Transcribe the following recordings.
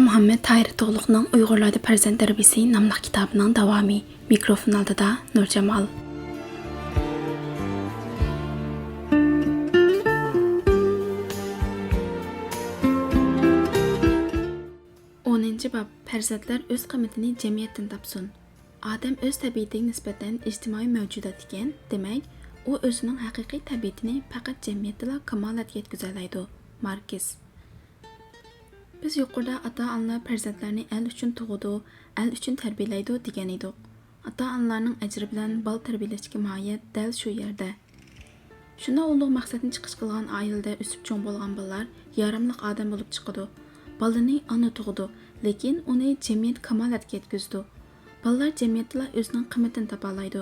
Muhammed Tahir Toğluqның Uyğurlarda Farzand Tərbiyəsi namlıq kitabının davamı. Mikrofon aldıda Nur Cemal. 10-ci bab. Farzandlar öz qiymatini cəmiyyətdən tapsın. Adam öz təbiətinə nisbətən ictimai mövcudat ekan, demək, o özünün həqiqi təbiətini faqat cəmiyyətdə kamalat yetkizəlaydı. Markes. Biz yuqorida ata-onalar farzandlarni el uchun tug'idi, el uchun tarbiyalaydi degan edik. Ata-onalarning ajri bilan bal tarbiyalashga mohiyat dal shu yerda. Shunda ulug' maqsadni chiqish qilgan oilada o'sib cho'ng bo'lgan bolalar yarimliq odam bo'lib chiqadi. Balani ona tug'idi, lekin uni jamiyat kamolatga yetkazdi. Bolalar jamiyatda o'zining qiymatini topa oladi,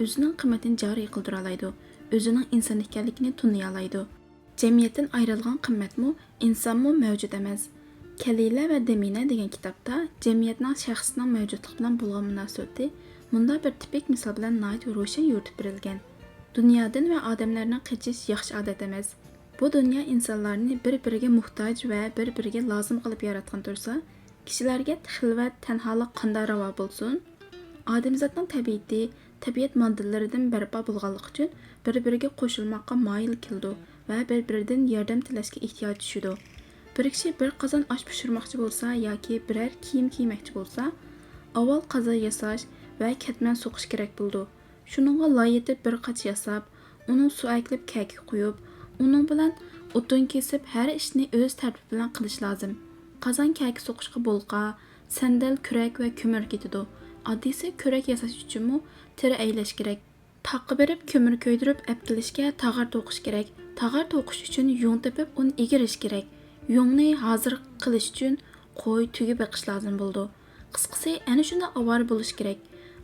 o'zining qiymatini joriy qildira oladi, o'zining inson ekanligini tuniy oladi. Jamiyatdan ayrilgan qiymatmi, insonmi mavjud emas. Kalila ve Demine degan kitapta cemiyetning shaxsning mavjudligi bilan bo'lgan munosabati bunda bir tipik misol bilan nayt ro'shan yo'ritib berilgan. Dunyodan va odamlarning qochish yaxshi odat emas. Bu dunyo insonlarni bir-biriga muhtoj va bir-biriga lozim qilib yaratgan tursa, kishilarga xilvat, tanholik qanday ravo bo'lsin? Odamzodning tabiat moddallaridan barpo bo'lganligi uchun bir-biriga qo'shilmoqqa moyil keldi va bir-biridan yordam tilashga ehtiyoj tushdi. Bir kishi bir qozon osh pishirmoqchi bo'lsa yoki biror kiyim kiymoqchi bo'lsa, avval qozon yasash va katman so'qish kerak bo'ldi. Shuningga loyitib bir qach yasab, uning suv aklib kaki qo'yib, uning bilan o'tin kesib har ishni o'z tartibi bilan qilish lozim. Qozon kaki so'qishga bo'lqa, sandal, kurak va ko'mir ketadi. Oddiysi kurak yasash uchunmi teri aylash kerak. Taqqa berib ko'mir ko'ydirib aptilishga tag'ar to'qish kerak. Tag'ar to'qish uchun yung tepib uni egirish kerak. Yungni hozir qilish uchun qo'y tugi beqish lozim bo'ldi. Qisqasi, ana shunda avvar bo'lish kerak.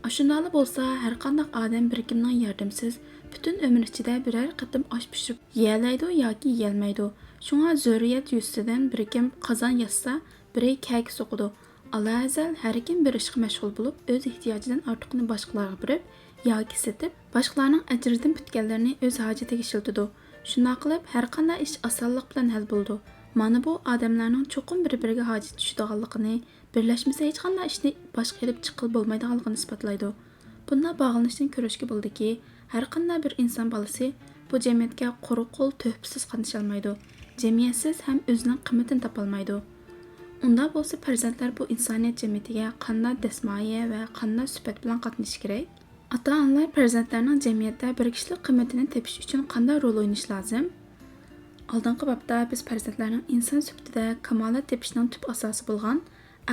Ashunali bo'lsa, har qanday odam bir kimning yordamsiz butun umr ichida biror qatim osh pishirib yeyalaydi yoki yeyolmaydi. Shunga zurriyat yuzidan bir kim qozon yassa, biri kaki so'qidi. Alazal har kim bir ishga mashg'ul bo'lib, o'z ehtiyojidan ortiqni boshqalarga berib yoki setib, boshqalarning ajridan bitganlarini o'z hojatiga ishlatadi. Shunday qilib, har qanday ish osonlik bilan hal bo'ldi. Mana bu odamlarning cho'qim bir-biriga hojat tushadiganligini, birlashmasa hech qanday ishni boshqa qilib chiqib bo'lmaydiganligini isbotlaydi. Bundan bog'lanishdan ko'rishga bo'ldiki, har qanday bir inson bolasi bu jamiyatga quruq qo'l to'psiz qatnasha olmaydi. Jamiyatsiz ham o'zining qiymatini topolmaydi. Unda bo'lsa farzandlar bu insoniyat jamiyatiga qanday dasmoya va qanday sifat bilan qatnashishi kerak? Ota-onalar farzandlarning jamiyatda bir kishilik qiymatini tepish uchun qanday rol o'ynash lozim? Oldingi babda biz farzandlarning inson sifatida kamolat tepishning tub asosi bo'lgan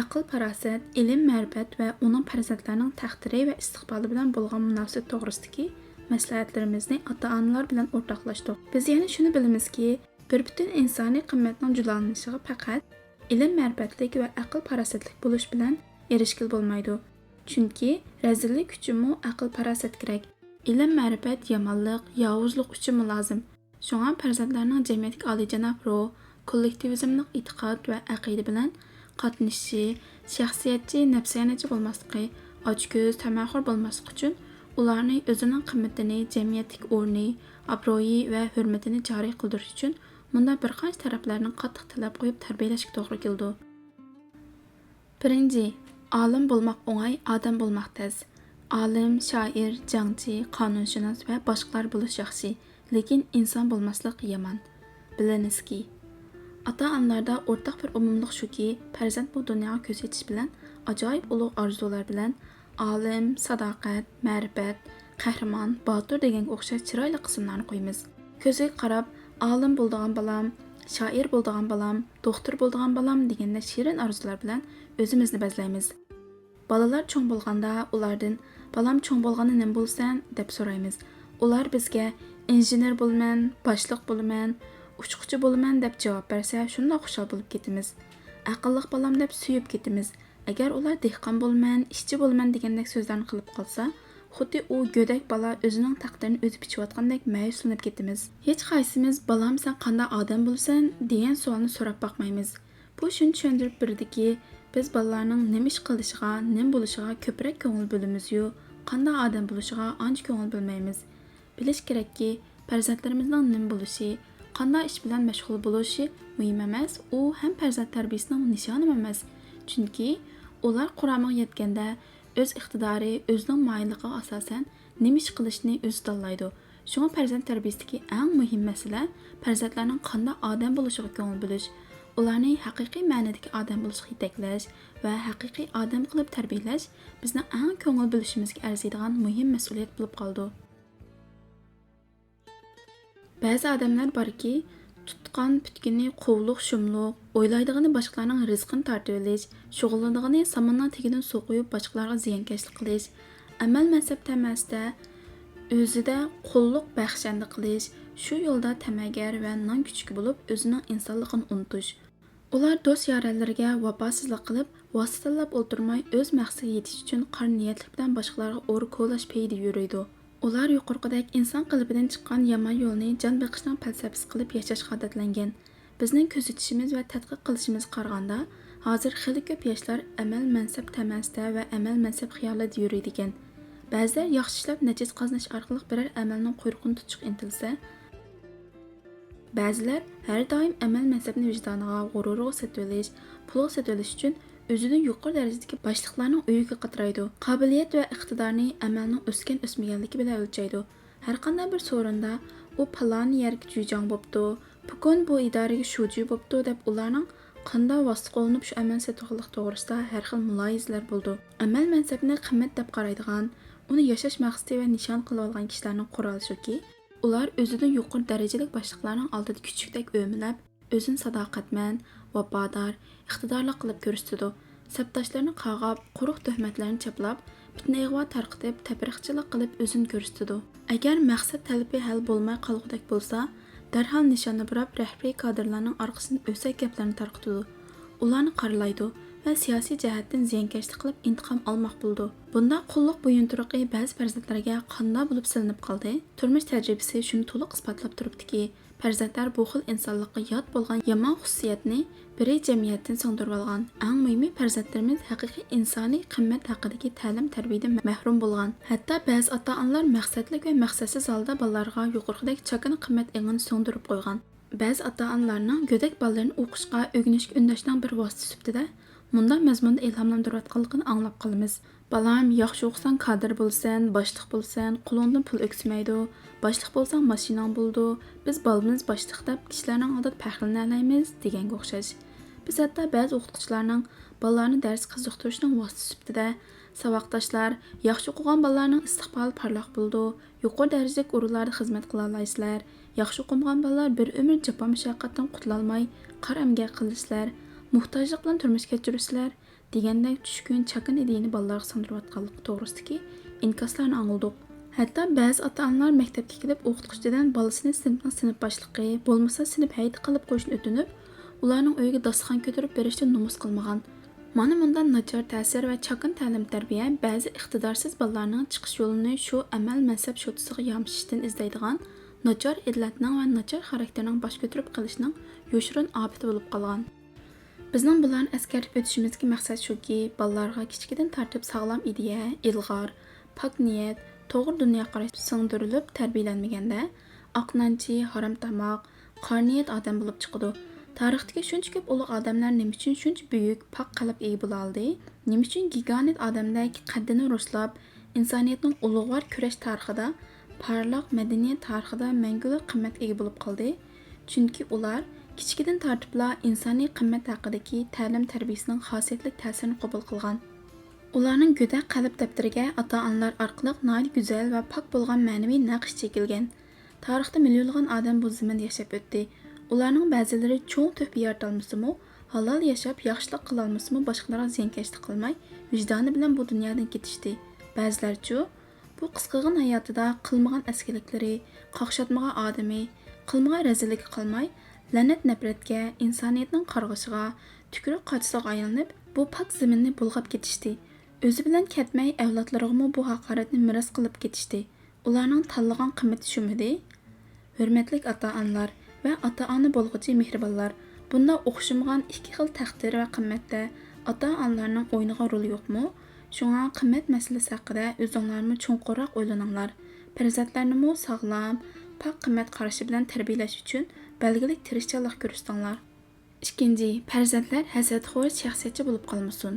aql, farosat, ilm, ma'rifat va uning farzandlarning taqdiri va istiqboli bilan bo'lgan munosabat to'g'risidagi maslahatlarimizni ota-onalar bilan o'rtoqlashdik. Biz yana shuni bilamizki, bir butun insoniy qiymatning julanishiga faqat ilm, ma'rifatlik va aql, farosatlik bo'lish bilan erishgil bo'lmaydi. Chunki razillik uchunmi aql, farosat kerak. Ilm, ma'rifat yomonlik, yovuzlik uchun lozim. Şoňa farzandlarning jamiyatga olijanob ruh, kollektivizmlik e'tiqod va aqida bilan qatnashishi, shaxsiyatchi, nafsiyanachi bo'lmasligi, ochko'z, tamaxur bo'lmasligi uchun ularning o'zining qiymatini, jamiyatlik o'rni, obro'yi va hurmatini joriy qildirish uchun bunda bir qancha taraflarning qattiq talab qo'yib tarbiyalashga to'g'ri keldi. Birinchi, olim bo'lmoq o'ng'ay, odam bo'lmoq tez. Olim, shoir, jangchi, qonunshunos va boshqalar bo'lish yaxshi. Lekin inson bo'lmaslik yomon. Bilinizki, ota-onalarda o'rtaq bir umumlik shuki, farzand bu dunyoga ko'z etish bilan ajoyib ulug' orzular bilan olim, sadoqat, ma'rifat, qahramon, botir degan o'xshash chiroyli qismlarni qo'yamiz. Ko'ziga qarab, olim bo'ladigan balam, shoir bo'ladigan balam, doktor bo'ladigan balam deganda shirin orzular bilan o'zimizni bezlaymiz. Balalar cho'ng bo'lganda ulardan balam cho'ng bo'lganda nima bo'lsan deb so'raymiz. Ular bizga injener bo'laman, boshliq bo'laman, uchquchi bo'laman deb javob bersa, shunday xushal bo'lib ketamiz. Aqlliq balam deb suyib ketamiz. Agar ular dehqon bo'laman, ishchi bo'laman degandek so'zlarni qilib qolsa, xuddi u go'dak bola o'zining taqdirini o'zi bichayotgandek ma'yuslanib ketamiz. Hech qaysimiz balam sen qanday odam bo'lsan degan savolni so'rab boqmaymiz. Bu shuni tushuntirib berdiki, biz bolalarning nima ish qilishiga, nima bo'lishiga ko'proq ko'ngil bo'lamiz-yu, qanday odam bo'lishiga ancha ko'ngil bo'lmaymiz. Bilish kerakki, farzandlarimizning nima bo'lishi, qanday ish bilan mashg'ul bo'lishi muhim emas, u ham farzand tarbiyasining nishoni emas. Chunki ular quramiga yetganda o'z iqtidori, o'zining moyilligiga asosan nima ish qilishni o'zi tanlaydi. Shunga farzand tarbiyasidagi eng muhim masala farzandlarning qanday odam bo'lishiga ko'ngil bo'lish, ularni haqiqiy ma'nodagi odam bo'lishga yetaklash va haqiqiy odam qilib tarbiyalash bizning eng ko'ngil bo'lishimizga arziydigan muhim mas'uliyat bo'lib qoldi. Ba'zi odamlar borki, tutqan putkini qovluq shumluq, o'ylaydigani boshqalarning rizqini tortib olish, shug'ullanadigan samonning tagidan suv quyib boshqalarga ziyonkashlik qilish, amal mansab tamasda o'zida qulluq baxshanda qilish, shu yo'lda tamagar va non kuchuk bo'lib o'zining insonligini unutish. Ular do'st yoranlarga vafosizlik qilib, vositallab o'ltirmay o'z maqsadiga yetish uchun qor niyatlik bilan boshqalarga o'ri ko'lash payida yuriydi. Ular yuqorqidek inson qalbidan chiqqan yomon yo'lni jon beqishning falsafasi qilib yashashga odatlangan. Bizning kuzatishimiz va tadqiq qilishimizga qaraganda, hozir xili ko'p yoshlar amal mansab tamasda va amal mansab xiyolida yuriydi ekan. Ba'zilar yaxshi ishlab najis qozonish orqali biror amalning quyruqini tutishga intilsa, ba'zilar har doim amal mansabni vijdoniga, g'ururiga sotib olish, pulga sotib olish uchun o'zidan yuqori darajadagi boshliqlarning uyiga qatiraydi. Qobiliyat va iqtidorni amalning o'sgan o'smaganligi bilan o'lchaydi. Har qanday bir so'rinda u palon yerga jujang bo'pti, bugun bu idoraga shuji bo'pti deb ularning qanday vosita qo'llanib shu amal sotganlik to'g'risida har xil muloyizalar bo'ldi. Amal mansabni qimmat deb qaraydigan, uni yashash maqsadi va nishon qilib olgan kishilarning quroli shuki, ular o'zidan yuqori darajalik boshliqlarning oldida kichikdek o'milab, o'zini sadoqatman, vafodor, iqtidorli qilib ko'rsatdi. Sabdoshlarini qag'ab, quruq tuhmatlarni chaplab, fitna ig'vo tarqitib, tabriqchilik qilib o'zini ko'rsatdi. Agar maqsad talabi hal bo'lmay qolgudek bo'lsa, darhol nishonni burab rahbariy kadrlarning orqasidan o'sak gaplarni tarqitdi. Ularni qaralaydi va siyosiy jihatdan ziyonkashlik qilib intiqom olmoq bo'ldi. Bunda qulluq buyunturuqi ba'zi farzandlarga qanday bo'lib silinib qoldi. Turmush tajribasi shuni to'liq isbotlab turibdiki, farzandlar bu xil insonlikqa yot bo'lgan yomon xususiyatni biri jamiyatdan singdirib olgan. Eng muhimi, farzandlarimiz haqiqiy insoniy qimmat haqidagi ta'lim tarbiyadan mahrum bo'lgan. Hatto ba'zi ota-onalar maqsadli va maqsadsiz holda bolalarga yuqoridagi chakana qimmat engini singdirib qo'ygan. Ba'zi ota-onalarning go'dak bolalarni o'qishga, o'rganishga undashning bir vosita sifatida munda mazmunda ilhomlantirayotganligini anglab qolamiz. Balam, yaxshi o'qisan, kadr bo'lsan, boshliq bo'lsan, qo'lingdan pul o'ksmaydi, boshliq bo'lsang mashinang bo'ldi, biz bolamiz boshliq deb kishilarning oldida faxrlanalaymiz deganga o'xshash. Biz hatto ba'zi o'qituvchilarning bolalarni dars qiziqtirishning vositasi sifatida savoqdoshlar, yaxshi o'qigan bolalarning istiqboli parlaq bo'ldi, yuqori darajadagi o'rinlarda xizmat qila olasizlar, yaxshi o'qimagan bolalar bir umr jafo mushaqqatdan qutulolmay qaramga qilisizlar, muhtojlik bilan turmush kechirsizlar degandek tushkun chakın ideyini bolalarga singdirayotganligi to'g'risidagi inkoslarni angladik. Hatto ba'zi ota-onalar maktabga kelib o'qituvchidan bolasini sinf boshlig'i bo'lmasa sinf hayiti qilib qo'yishni o'tinib, ularning uyiga dasturxon ko'tarib berishdan nomus qilmagan. Mana bundan nachar ta'sir va chakın ta'lim tarbiya ba'zi iqtidorsiz bolalarning chiqish yo'lini shu amal mansab sho'tisiga yamshishdan izlaydigan, nachar illatning va nachar xarakterning bosh ko'tarib qilishning yoshirin ofati bo'lib qolgan. Bizning bularni askarib o'tishimizga maqsad shuki, bolalarga kichkidan tartib sog'lom ideya, ilg'or, pok niyat, to'g'ri dunyoqarash singdirilib tarbiyalanmaganda, oqnanchi, harom tamoq, qorniyat odam bo'lib chiqadi. Tarixdagi shuncha ko'p ulug' odamlar nima uchun shuncha buyuk, pok qalb ega bo'la oldi? Nima uchun giganit odamdek qaddini ruslab, insoniyatning ulug'vor kurash tarixida, parlaq madaniyat tarixida mangulik qimmatga ega bo'lib qoldi? Chunki ular kichkidan tartibla insoniy qimmat haqidagi ta'lim tarbiyasining xosiyatli ta'sirini qabul qilgan. Ularning go'dak qalb daftariga ota-onalar orqali noyat go'zal va pok bo'lgan ma'naviy naqsh chekilgan. Tarixda millionlagan odam bu zaminda yashab o'tdi. Ularning ba'zilari cho'ng to'pi yaratolmasimi, halol yashab yaxshilik qila olmasimi boshqalarga ziyonkashlik qilmay, vijdoni bilan bu dunyodan ketishdi. Ba'zilarchi bu qisqagan hayotida qilmagan askiliklari, qaqshatmagan odami, qilmagan razillik qilmay, la'nat nafratga, insoniyatning qarg'ishiga, tukruq qochisiga aylanib, bu pok zaminni bulg'ab ketishdi. O'zi bilan ketmay, avlodlariga bu haqoratni miros qilib ketishdi. Ularning tanlagan qimmati shumidi? Hurmatli ota-onalar va ota-ona bo'lg'uchi mehribonlar, bunda o'xshamagan ikki xil taqdir va qimmatda ota-onalarning o'ynagan roli yo'qmi? Shunga qimmat masalasi haqida o'zinglarni cho'nqurroq o'ylaninglar. Farzandlarni sog'lom, pok qimmat qarashi bilan tarbiyalash uchun belgilik tirishchilik ko'rsatinglar. İkinci, farzandlar hasadxo'r shaxsiyatchi bo'lib qolmasin.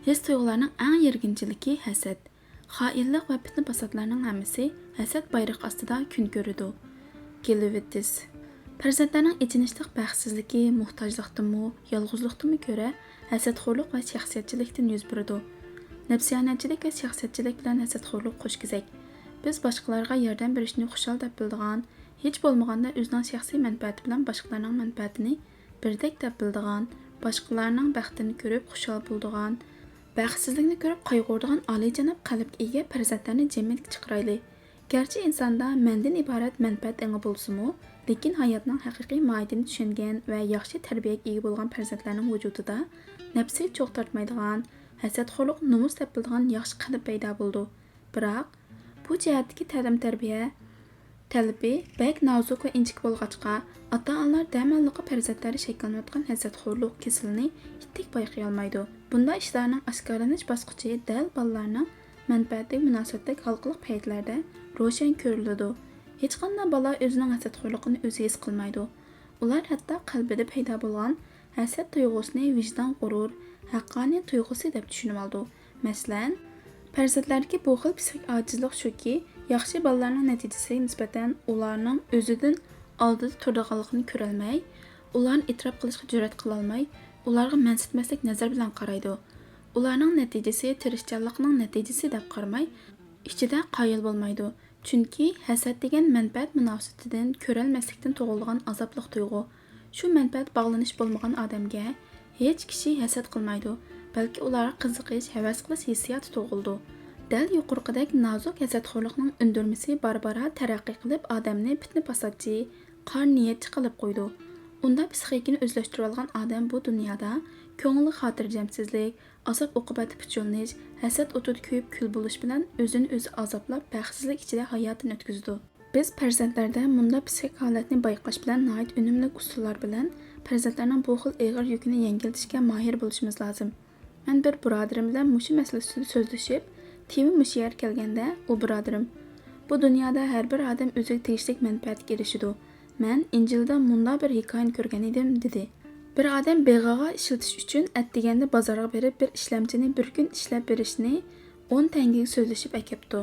His tuyg'ularning eng yirginchiligi hasad. Xoinlik va fitna fasodlarning hammasi hasad bayrog'i ostida kun ko'radi. Gilvitis. Farzandlarning ichinishlik baxtsizligi, muhtojlikdanmi, yolg'izlikdanmi ko'ra hasadxo'rlik va shaxsiyatchilikdan yuz beradi. Nafsiyonatchilik va shaxsiyatchilik bilan hasadxo'rlik qo'shkizak. Biz boshqalarga yordam berishni xushal deb bildigan, hech bo'lmaganda o'zining shaxsiy manfaati bilan boshqalarning manfaatini birdek deb bildigan, boshqalarning baxtini ko'rib xushal bo'ldigan, baxtsizlikni ko'rib qayg'urdigan oliyjanob qalbga ega farzandlarni jamiyatga chiqarayli. Garchi insonda mendan iborat manfaat engi bo'lsa-mu, lekin hayotning haqiqiy mohiyatini tushungan va yaxshi tarbiyaga ega bo'lgan farzandlarning vujudida nafsi cho'q tortmaydigan, hasadxo'rlik nomus deb bildigan yaxshi qalb paydo bo'ldi. Biroq bu jihatdagi ta'lim-tarbiya talabi bak nozik va inchik bo'lg'achqa, ota-onalar damalliqi farzandlari shakllanayotgan hasadxo'rlik kasalini ittik bayqay olmaydi. Bunda ishlarning oshkorlanish bosqichi dal bolalarning manfaatli munosabatdagi xalqliq paytlarda ro'shan ko'riladi. Hech qanday bola o'zining hasadxo'rligini o'zi his qilmaydi. Ular hatto qalbida paydo bo'lgan hasad tuyg'usini vijdon g'urur, haqqoniy tuyg'usi deb tushunib oldi. Masalan, farzandlarga bu xil psixik ojizlik shuki, yaxshi bolalarning natijasiga nisbatan ularning o'zidan oldida turadiganligini ko'rolmay, ularni e'tirof qilishga jur'at qila olmay, ularga mansitmaslik nazar bilan qaraydi. Ularning natijasi tirishchanlikning natijasi deb qaramay, ichida qoyil bo'lmaydi. Chunki hasad degan manfaat munosabatidan ko'rolmaslikdan tug'ilgan azobli tuyg'u. Shu manfaat bog'lanish bo'lmagan odamga hech kishi hasad qilmaydi, balki ularga qiziqish, havas qilish hissiyoti tug'ildi. Dal yuqorqidek nozik hasadxo'rlikning undirmasi barbara taraqqiy qilib odamni fitna fasodchi, qor niyatchi qilib qo'ydi. Unda psixikini o'zlashtirib olgan odam bu dunyoda ko'ngli xotirjamsizlik, azob oqibati puchulnish, hasad o'tida kuyib kul bo'lish bilan o'zini o'zi azoblab baxtsizlik ichida hayotini o'tkazdi. Biz farzandlarda bunda psixik holatni bayqash bilan nihoyat unumli usullar bilan farzandlarning bu xil og'ir yukini yengiltishga mohir bo'lishimiz lozim. Men bir birodarim bilan mushu masala ustida so'zlashib, tema mushu yer kelganda, u birodarim, bu dunyoda har bir odam o'ziga tegishli manfaatga erishadi. Men Injilda munda bir hikoyani ko'rgan edim, dedi. Bir odam beg'aga ishlatish uchun atdiganda bozorga berib bir ishlamchini bir kun ishlab berishni 10 tangaga so'zlashib akapti.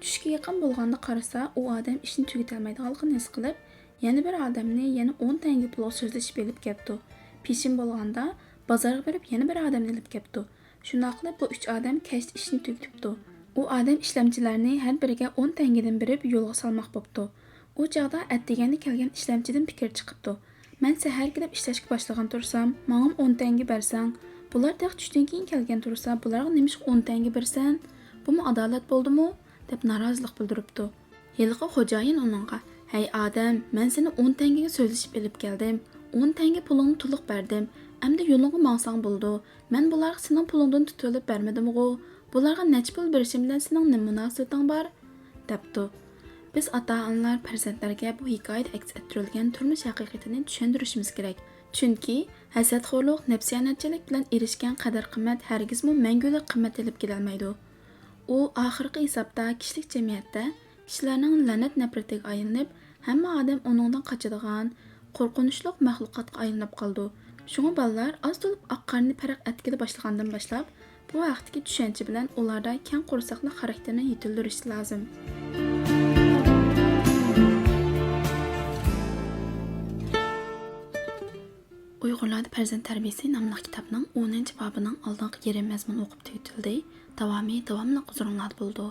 Tushga yaqin bo'lganda qarasa, u odam ishni tugatolmaydiganligini his qilib, yana bir odamni yana 10 tanga pulga so'zlashib elib kelibdi. Peshin bo'lganda bozorga berib yana bir odamni elib kelibdi. Shunday qilib bu 3 odam kechda ishni tugatibdi. U odam ishlamchilarni har biriga 10 tangadan berib yo'lga salmoq bo'pti. U chaqda atdiganda kelgan ishlamchidan fikr chiqibdi. Men sahar kelib ishlashga boshlagan tursam, menga 10 tanga bersang, bular taq tushdan keyin kelgan tursa, bularga nimishqa 10 tanga bersan, bumi adolat bo'ldimi? Deb norozilik bildiribdi. Yilqi xo'jayin uningga, "Hey odam, men seni 10 tangaga so'zlashib elib keldim. 10 tanga pulingni to'liq berdim. Endi yo'lingga mangsang bo'ldi. Men bularga sening pulingdan tutulib bermadim-ku. Bularga nech pul berishim bilan sening nima munosabating bor?" debdi. Biz ota-onalar farzandlarga bu hikoyada aks ettirilgan turmush haqiqatini tushuntirishimiz kerak. Chunki hasadxo'rlik, nafsiyonatchilik bilan erishgan qadr-qimmat hargizmi mangulik qimmat olib kelolmaydi. U oxirgi hisobda kishilik jamiyatda kishilarning la'nat nafratiga aylanib, hamma odam uningdan qochadigan, qo'rqinchli maxluqotga aylanib qoldi. Shunga bolalar oz to'lib oqqarni farq etkili boshlagandan boshlab, bu vaqtdagi tushuncha bilan ularda keng qo'rsaqli xarakterni yetildirish lozim. Uyg'urlarda farzand tarbiyasi nomli kitobning 10-bobining oldingi yarim mazmuni o'qib tugatildi. Davomli huzurlarda bo'ldi.